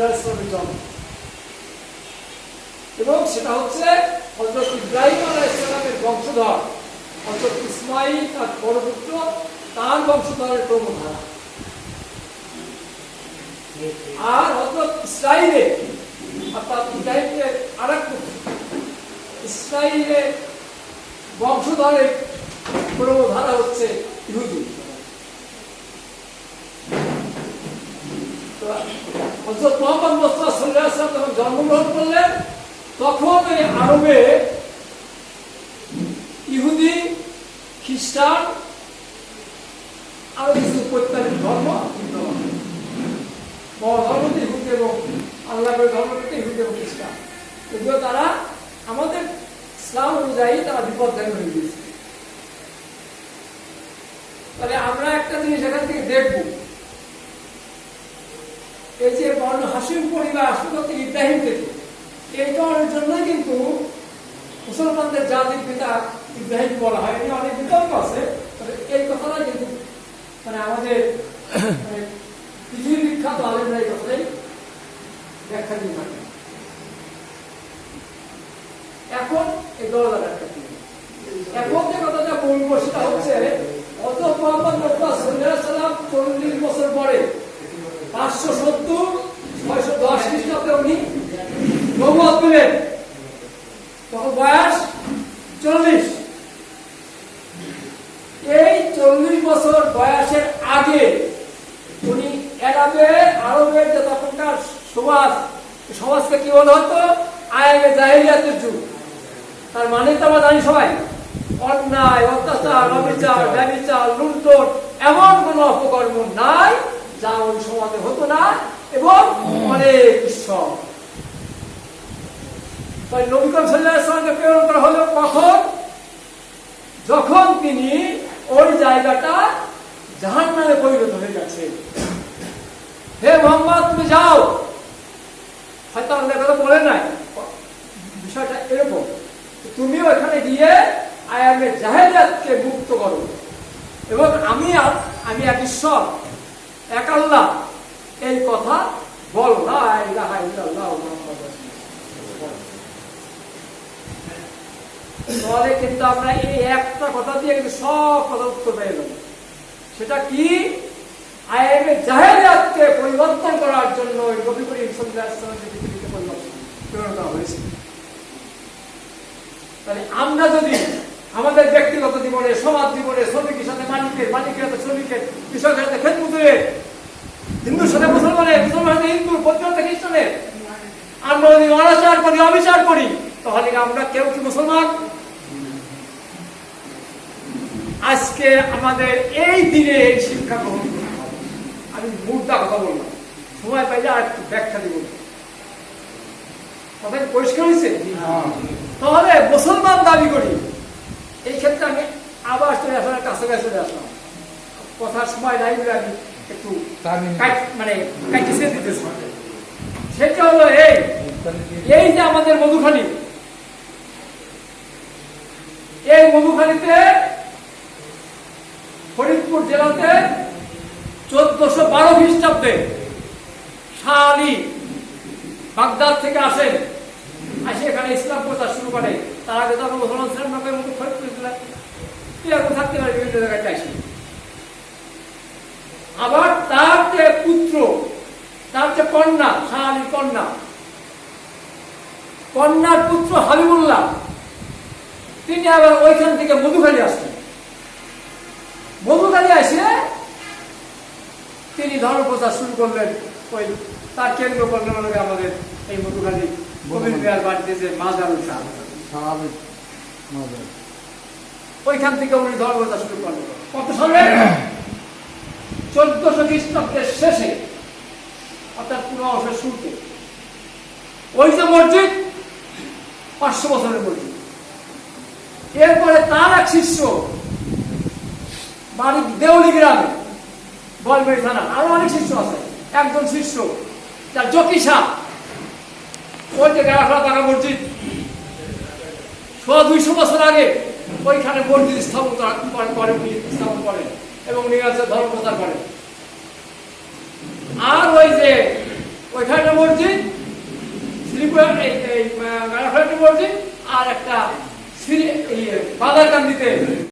সাল্লাল্লাহু আলাইহি ওয়াসাল্লামের জন্ম, এবং সেটা হচ্ছে হযরত ইব্রাহিম আলাইহিস সালামের বংশধর হযরত ইসমাঈল তার বড় পুত্র, তার বংশধরের ক্রমধারা। আর হযরত ইসরাঈলের অর্থাৎ ইব্রাহিমের আরেক পুত্র ইসরাঈলের বংশধরের ক্রমধারা হচ্ছে ইহুদি। হযরত মুহাম্মদ মুস্তাফা সাল্লাল্লাহু আলাইহি ওয়াসাল্লাম যখন জন্মগ্রহণ করলেন, তখন এই আরবে ইহুদি, খ্রিস্টান, আরো কিছু প্রত্যেক ধর্ম বিদ্যমান। বড় ধর্ম ইহুদি এবং আল্লাহর ধর্ম ইহুদি এবং খ্রিস্টান, যদিও তারা আমাদের ইসলাম অনুযায়ী তারা বিপদগামী হয়ে গিয়েছে। তাহলে আমরা একটা জিনিস এখান থেকে দেখব, এই যে বর্ণ হাশিম পরিবার আসল থেকে ইব্রাহিম থেকে, এই কারণের জন্যই কিন্তু মুসলমানদের জাতির পিতা ইব্রাহিম বলা হয়। এটা অনেক বিতর্ক আছে, তবে এই কথাটা কিন্তু মানে আমাদের পৃথিবী বিখ্যাত আলেমরা এই কথাই ব্যাখ্যা দিয়ে থাকে। এখন এই দরজার একটা এখন যে কথাটা বলবো সেটা হচ্ছে হযরত মুহাম্মদ মুস্তাফা সাল্লাল্লাহু আলাইহি ওয়াসাল্লাম 40 বছর পরে 570-610 খ্রিস্টাব্দে উনি নবুয়ত পেলেন। তখন বয়স 40। এই 40 বছর বয়সের আগে উনি আরবের যে তখনকার সমাজকে কি বলা হতো, আয়ামে জাহিলিয়াতের যুগ। তার মানে তো আমরা জানি সবাই, অন্যায়, অত্যাচার, অবিচার, ব্যভিচার, লুণ্ঠন, এমন কোন অপকর্ম নাই যা ওই সমাজে হতো না, এবং অনেক ঈশ্বর। তাই নবী করিম সাল্লাল্লাহু আলাইহি ওয়াসাল্লামকে প্রেরণ করা হলো কখন? যখন তিনি ওই জায়গাটা জাহান্নামে পরিণত হয়ে গেছে। হে মুহাম্মদ, তুমি যাও। হয়তো আমাদের কথা বলে নাই, বিষয়টা এরকম, তুমিও এখানে গিয়ে আয়ামে জাহিলিয়াতকে মুক্ত করো, এবং আমি এক ঈশ্বর, এক আল্লাহ, এই কথা বল। লা ইলাহা ইল্লাল্লাহু মুহাম্মাদুর রাসূলুল্লাহ। তাহলে কিন্তু আমরা এই একটা কথা দিয়ে কিন্তু সব কথা উত্তর পেয়ে গেল। সেটা কি? আয়ামে জাহিলিয়াতকে পরিবর্তন করার জন্য নবী করিম সাল্লাল্লাহু আলাইহি ওয়াসাল্লামকে পৃথিবীতে প্রেরণ করা হয়েছে। তাহলে আমরা যদি আমাদের ব্যক্তিগত জীবনে, সমাজ জীবনে, শ্রমিকের সাথে মালিকের, মালিকের সাথে শ্রমিকের, কৃষকের সাথে খেতমজুরের, হিন্দুর সাথে মুসলমানের, মুসলমানের সাথে হিন্দুর, বৌদ্ধের সাথে খ্রিস্টানের, আমরা যদি অনাচার করি, অবিচার করি, তাহলে আমরা কেউ কি মুসলমান? আজকে আমাদের এই দিনে এই শিক্ষা গ্রহণ করতে হবে। আমি মুদ্রা কথা বললাম, সময় পাইলে আর একটু ব্যাখ্যা দিব। কথা পরিষ্কার হয়েছে? তাহলে মুসলমান দাবি করি, এই ক্ষেত্রে আমি আবার চলে আসলাম, কাছাকাছি চলে আসলাম। কথার সময় নাই বলে আমি একটু মানে কাটিয়ে দিতেছি। সেটা হলো এই যে আমাদের মধুখালী, এই মধুখালীতে ফরিদপুর জেলাতে 1412 খ্রিস্টাব্দে শাহ আলী বাগদাদ থেকে আসেন, আসে এখানে ইসলাম প্রচার শুরু করে। তার আগে তখন মুসলমান ছিলেন না, ফরিদপুর জেলা এরকম থাকতে পারে, বিভিন্ন জায়গায় আসে। আবার তার যে পুত্র, তার যে কন্যা, শাহ আলীর কন্যার পুত্র হাবিবুল্লাহ, তিনি আবার ওইখান থেকে মধুখালী আসছেন। মধুখালী আসে তিনি ধর্ম প্রচার শুরু করলেন। ওই তার কেন্দ্র করলেন আমাদের এই মধুখালী কবির মিয়ার বাড়িতে যে মাজারুল শাহ, ওইখান থেকে উনি ধর্ম প্রচার শুরু করলেন। কত সালে? 1400 খ্রিস্টাব্দের শেষে, অর্থাৎ 1500 শুরুতে। ওই যে মসজিদ 500 বছরের মসজিদ। এরপরে তার এক শিষ্য বাড়ি দেউলি গ্রামে, বলবেড়ি থানা, আরো অনেক শিষ্য আছে। একজন শিষ্য যার জকিসা, ওই যে গাড়া পাকা মসজিদ, 200 বছর আগে ওইখানে মসজিদ স্থাপন করেন এবং নিয়ে ধর্ম প্রচার করেন। আর ওই যে ওইখানে গাড়াখানা মসজিদ, শ্রীপুর গাড়াখানা মসজিদ, আর একটা বাদারকান্দিতে